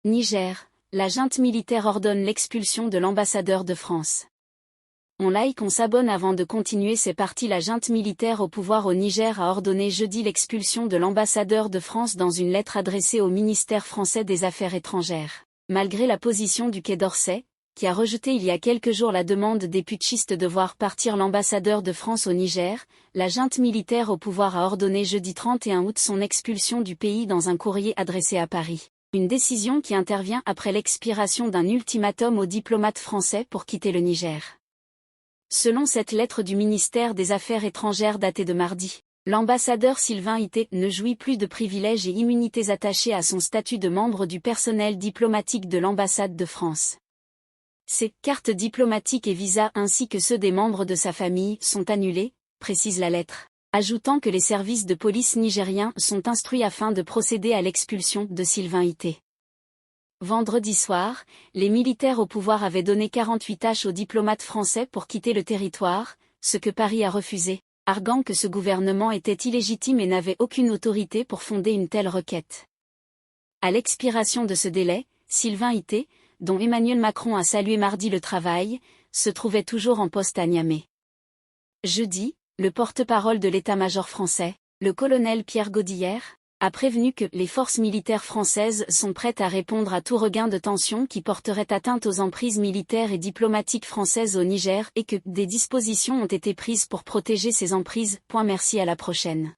Niger, la junte militaire ordonne l'expulsion de l'ambassadeur de France. On like, on s'abonne avant de continuer. C'est parti. La junte militaire au pouvoir au Niger a ordonné jeudi l'expulsion de l'ambassadeur de France dans une lettre adressée au ministère français des Affaires étrangères. Malgré la position du Quai d'Orsay, qui a rejeté il y a quelques jours la demande des putschistes de voir partir l'ambassadeur de France au Niger, la junte militaire au pouvoir a ordonné jeudi 31 août son expulsion du pays dans un courrier adressé à Paris. Une décision qui intervient après l'expiration d'un ultimatum aux diplomates français pour quitter le Niger. Selon cette lettre du ministère des Affaires étrangères datée de mardi, l'ambassadeur Sylvain Ité ne jouit plus de privilèges et immunités attachés à son statut de membre du personnel diplomatique de l'ambassade de France. Ses cartes diplomatiques et visas ainsi que ceux des membres de sa famille sont annulés, précise la lettre, ajoutant que les services de police nigériens sont instruits afin de procéder à l'expulsion de Sylvain Ité. Vendredi soir, les militaires au pouvoir avaient donné 48 tâches aux diplomates français pour quitter le territoire, ce que Paris a refusé, arguant que ce gouvernement était illégitime et n'avait aucune autorité pour fonder une telle requête. À l'expiration de ce délai, Sylvain Ité, dont Emmanuel Macron a salué mardi le travail, se trouvait toujours en poste à Niamey. Jeudi, le porte-parole de l'état-major français, le colonel Pierre Godillère, a prévenu que les forces militaires françaises sont prêtes à répondre à tout regain de tension qui porterait atteinte aux emprises militaires et diplomatiques françaises au Niger et que des dispositions ont été prises pour protéger ces emprises. Merci, à la prochaine.